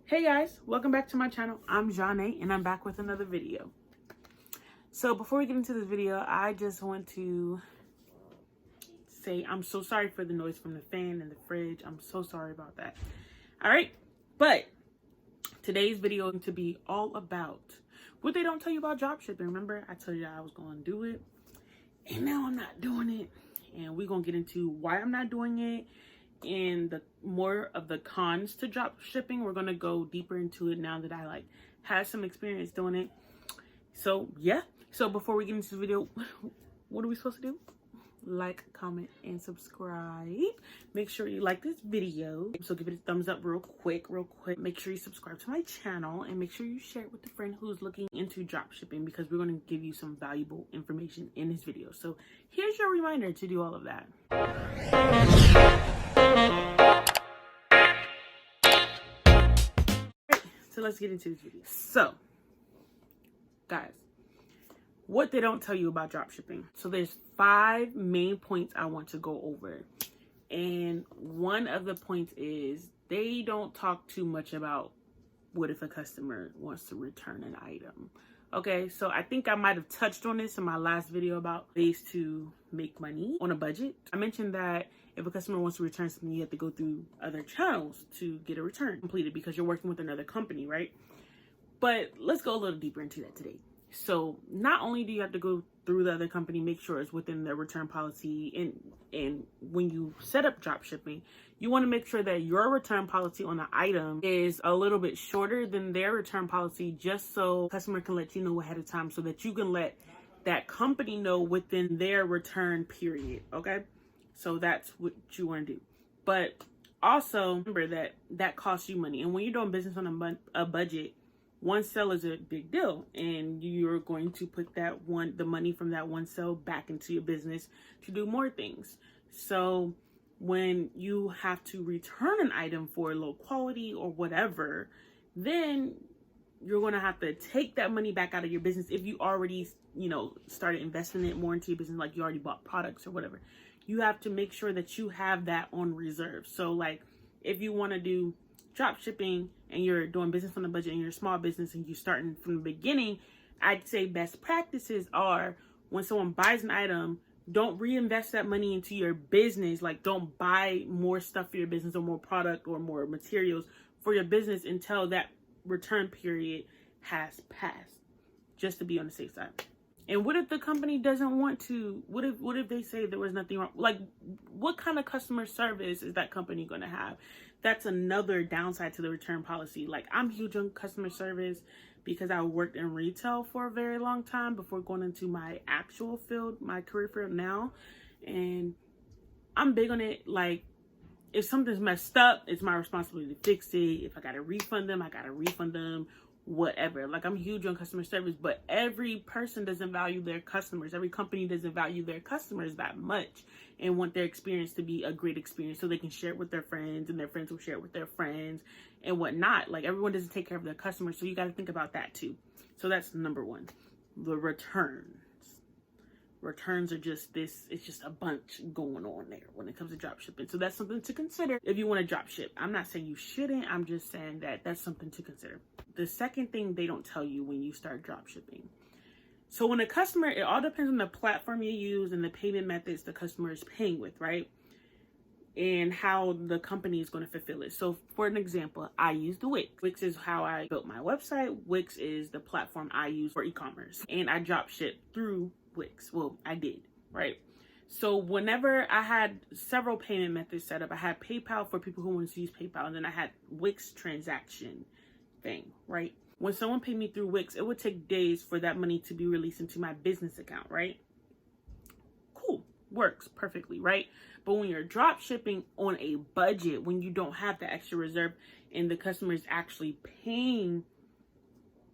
Hey guys, welcome back to my channel. I'm Janae and I'm back with another video. So before we get into this video, I just want to say I'm so sorry for the noise from the fan and the fridge. I'm so sorry about that. All right, but today's video is going to be all about what they don't tell you about dropshipping. Remember, I told you I was going to do it and now I'm not doing it. And we're going to get into why I'm not doing it and the more of the cons to drop shipping. We're gonna go deeper into it now that I had some experience doing it. So yeah, so before we get into the video, what are we supposed to do? Like, comment, and subscribe. Make sure you like this video. So give it a thumbs up real quick. Make sure you subscribe to my channel and make sure you share it with a friend who's looking into drop shipping, because we're going to give you some valuable information in this video. So here's your reminder to do all of that. So let's get into this video. So guys, what they don't tell you about dropshipping. So there's 5 main points I want to go over. And one of the points is they don't talk too much about what if a customer wants to return an item. Okay, so I think I might have touched on this in my last video about ways to make money on a budget. I mentioned that if a customer wants to return something, you have to go through other channels to get a return completed because you're working with another company, right? But let's go a little deeper into that today. So not only do you have to go through the other company, make sure it's within their return policy, and when you set up drop shipping, you want to make sure that your return policy on the item is a little bit shorter than their return policy, just so customer can let you know ahead of time so that you can let that company know within their return period. Okay, so that's what you want to do. But also remember that costs you money, and when you're doing business on a budget, one sale is a big deal, and you're going to put the money from that one sale back into your business to do more things. So when you have to return an item for low quality or whatever, then you're going to have to take that money back out of your business. If you already, started investing it more into your business, like you already bought products or whatever, you have to make sure that you have that on reserve. So like if you want to do drop shipping and you're doing business on a budget and you're a small business and you're starting from the beginning, I'd say best practices are when someone buys an item, don't reinvest that money into your business. Like, don't buy more stuff for your business or more product or more materials for your business until that return period has passed, just to be on the safe side. And what if the company doesn't want to? What if they say there was nothing wrong? Like, what kind of customer service is that company going to have? That's another downside to the return policy. Like, I'm huge on customer service because I worked in retail for a very long time before going into my actual field, my career field now. And I'm big on it. Like, if something's messed up, it's my responsibility to fix it. If I got to refund them, I got to refund them. Whatever. Like, I'm huge on customer service, but every person doesn't value their customers. Every company doesn't value their customers that much and want their experience to be a great experience so they can share it with their friends and their friends will share it with their friends and whatnot. Like, everyone doesn't take care of their customers, so you got to think about that too. So that's number one. The returns are just this, it's just a bunch going on there when it comes to drop shipping. So that's something to consider if you want to drop ship. I'm not saying you shouldn't, I'm just saying that that's something to consider. The second thing they don't tell you when you start drop shipping. So when a customer, it all depends on the platform you use and the payment methods the customer is paying with, right? And how the company is going to fulfill it. So for an example, I use the Wix. Wix is how I built my website. Wix is the platform I use for e-commerce, and I drop ship through Wix. Well, I did, right? So whenever I had several payment methods set up, I had PayPal for people who wanted to use PayPal, and then I had Wix transaction thing, right? When someone paid me through Wix, it would take days for that money to be released into my business account, right? Cool, works perfectly, right? But when you're drop shipping on a budget, when you don't have the extra reserve and the customer is actually paying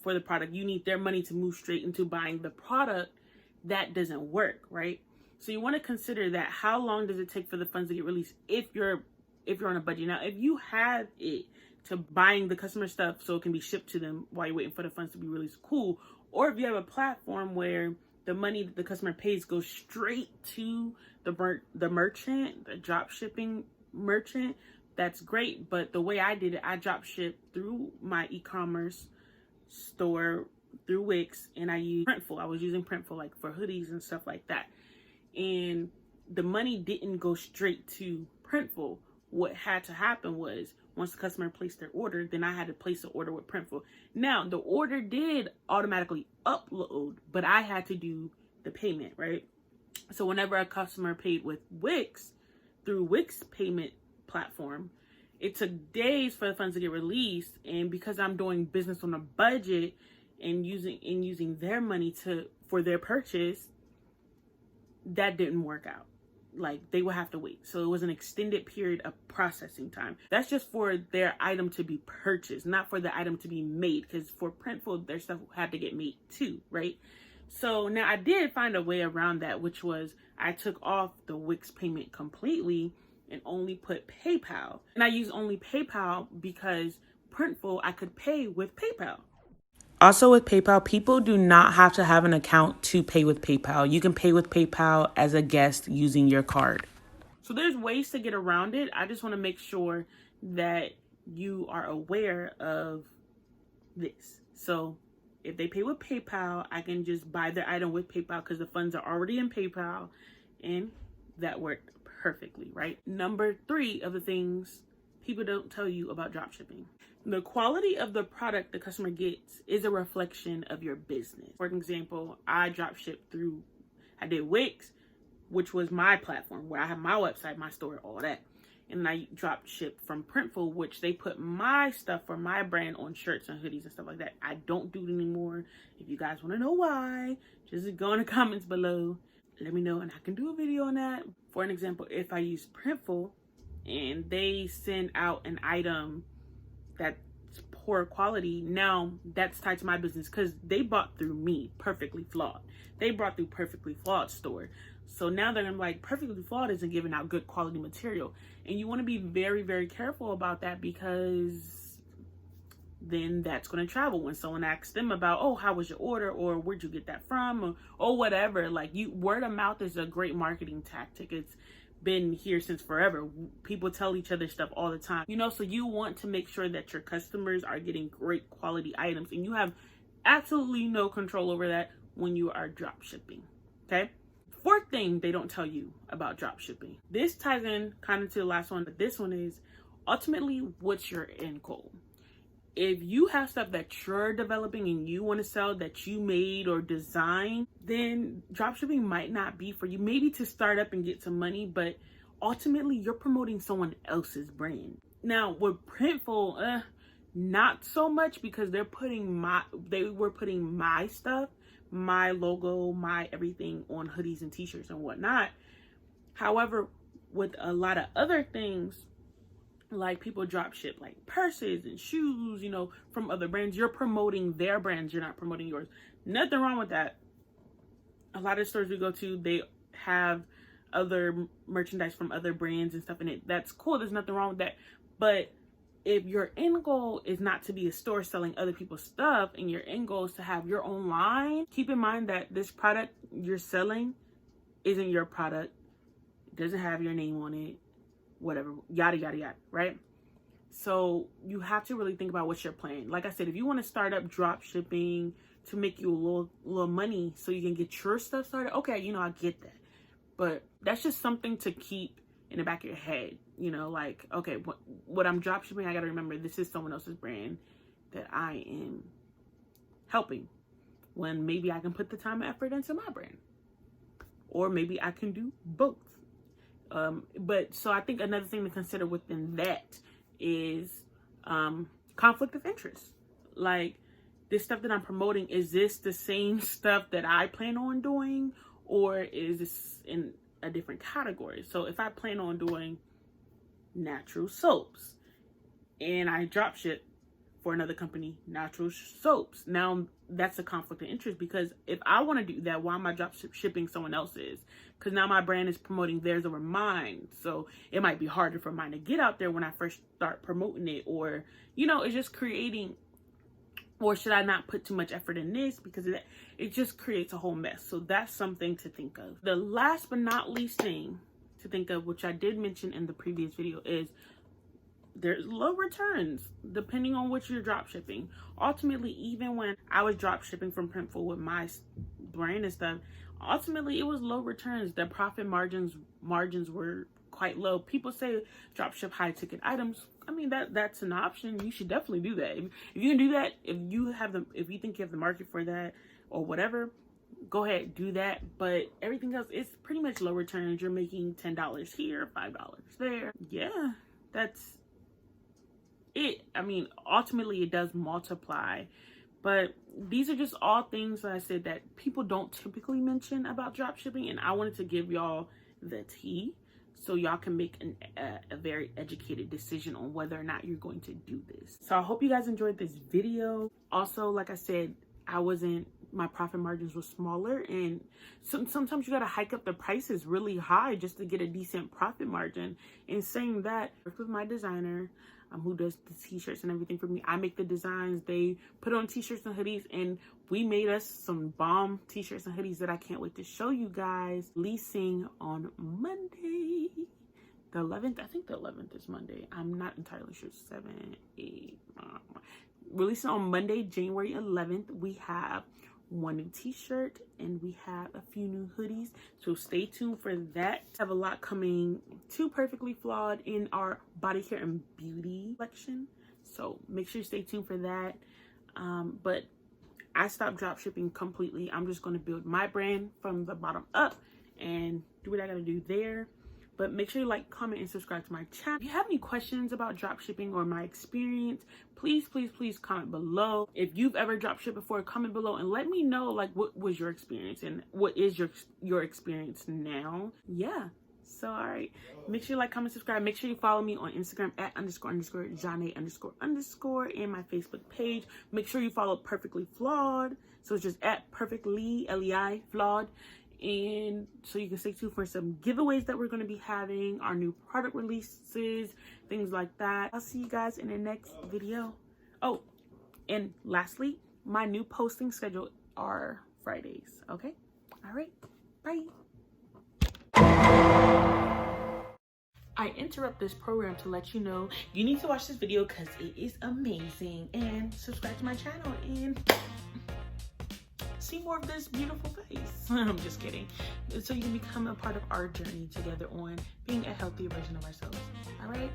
for the product, you need their money to move straight into buying the product. That doesn't work, right? So you want to consider that. How long does it take for the funds to get released if you're on a budget? Now, if you have it to buying the customer stuff so it can be shipped to them while you're waiting for the funds to be released, cool. Or if you have a platform where the money that the customer pays goes straight to the merchant, the drop shipping merchant, that's great. But the way I did it, I drop shipped through my e-commerce store through Wix, and I used Printful. I was using Printful like for hoodies and stuff like that. And the money didn't go straight to Printful. What had to happen was once the customer placed their order, then I had to place the order with Printful. Now, the order did automatically upload, but I had to do the payment, right? So whenever a customer paid with Wix, through Wix payment platform, it took days for the funds to get released. And because I'm doing business on a budget and using their money for their purchase, that didn't work out. Like, they would have to wait. So it was an extended period of processing time. That's just for their item to be purchased, not for the item to be made. Because for Printful, their stuff had to get made too, right? So now I did find a way around that, which was I took off the Wix payment completely and only put PayPal. And I use only PayPal because Printful, I could pay with PayPal. Also with PayPal, people do not have to have an account to pay with PayPal. You can pay with PayPal as a guest using your card. So there's ways to get around it. I just want to make sure that you are aware of this. So if they pay with PayPal, I can just buy their item with PayPal because the funds are already in PayPal, and that worked perfectly, right? Number 3 of the things people don't tell you about dropshipping. The quality of the product the customer gets is a reflection of your business. For example, I did Wix, which was my platform where I have my website, my store, all that. And I drop ship from Printful, which they put my stuff for my brand on shirts and hoodies and stuff like that. I don't do it anymore. If you guys want to know why, just go in the comments below. Let me know and I can do a video on that. For an example, if I use Printful and they send out an item that's poor quality, now that's tied to my business because they bought through me, Perfectly Flawed. They brought through Perfectly Flawed store. So now that I'm like, Perfectly Flawed isn't giving out good quality material. And you want to be very, very careful about that because then that's going to travel. When someone asks them about, oh, how was your order? Or where'd you get that from? Or whatever. Like, word of mouth is a great marketing tactic. It's been here since forever. People tell each other stuff all the time. So you want to make sure that your customers are getting great quality items. And you have absolutely no control over that when you are drop shipping. Okay? 4th thing they don't tell you about drop shipping. This ties in kind of to the last one, but this one is ultimately, what's your end goal? If you have stuff that you're developing and you want to sell that you made or designed, then drop shipping might not be for you. Maybe to start up and get some money, but ultimately you're promoting someone else's brand. Now with Printful, not so much because they were putting my stuff, my logo, my everything on hoodies and t-shirts and whatnot. However, with a lot of other things, like people drop ship like purses and shoes, from other brands, you're promoting their brands, you're not promoting yours. Nothing wrong with that. A lot of stores we go to, they have other merchandise from other brands and stuff in it. That's cool. There's nothing wrong with that. But if your end goal is not to be a store selling other people's stuff and your end goal is to have your own line, keep in mind that this product you're selling isn't your product. It doesn't have your name on it, whatever, yada, yada, yada, right? So you have to really think about what's your plan. Like I said, if you want to start up drop shipping to make you a little money so you can get your stuff started, okay, I get that. But that's just something to keep in the back of your head, like, okay, what I'm drop shipping, I got to remember this is someone else's brand that I am helping, when maybe I can put the time and effort into my brand, or maybe I can do both. But so I think another thing to consider within that is conflict of interest. Like, this stuff that I'm promoting, is this the same stuff that I plan on doing, or is this in a different category? So if I plan on doing natural soaps and I drop ship for another company natural soaps, now that's a conflict of interest, because if I want to do that, why am I drop shipping someone else's? Because now my brand is promoting theirs over mine, so it might be harder for mine to get out there when I first start promoting it, or it's just creating, or should I not put too much effort in this because of that? It just creates a whole mess. So that's something to think of. The last but not least thing to think of, which I did mention in the previous video, is there's low returns depending on what you're drop shipping. Ultimately, even when I was drop shipping from Printful with my brand and stuff, ultimately it was low returns. The profit margins were quite low. People say drop ship high ticket items. I mean, that's an option. You should definitely do that. If you can do that, if you think you have the market for that or whatever, go ahead, do that. But everything else, it's pretty much low returns. You're making $10 here, $5 there. Yeah, that's it. I mean, ultimately it does multiply, but these are just all things that I said that people don't typically mention about drop shipping, and I wanted to give y'all the tea so y'all can make a very educated decision on whether or not you're going to do this. So I hope you guys enjoyed this video. Also, like I said, my profit margins were smaller, and sometimes you gotta hike up the prices really high just to get a decent profit margin. And saying that, I work with my designer who does the t-shirts and everything for me. I make the designs, they put on t-shirts and hoodies, and we made us some bomb t-shirts and hoodies that I can't wait to show you guys. Releasing on Monday the 11th. I think the 11th is Monday. I'm not entirely sure. 7, 8, 9. Releasing on Monday, January 11th. We have one new t-shirt and we have a few new hoodies, so stay tuned for that. I have a lot coming to Perfectly Flawed in our body care and beauty collection, so make sure you stay tuned for that. But I stopped drop shipping completely. I'm just going to build my brand from the bottom up and do what I gotta do there. But make sure you like, comment, and subscribe to my channel. If you have any questions about drop shipping or my experience, please comment below. If you've ever drop shipped before, comment below and let me know like what was your experience and what is your experience now. Yeah. So all right, make sure you like, comment, subscribe. Make sure you follow me on Instagram at __Janae__ and my Facebook page. Make sure you follow Perfectly Flawed. So it's just at Perfectly LEI Flawed. And so you can stay tuned for some giveaways that we're going to be having, our new product releases, things like that. I'll see you guys in the next video. Oh, and lastly, my new posting schedule are Fridays. Okay. All right. Bye. I interrupt this program to let you know you need to watch this video because it is amazing, and subscribe to my channel and see more of this beautiful face. I'm just kidding. So you can become a part of our journey together on being a healthier version of ourselves. All right.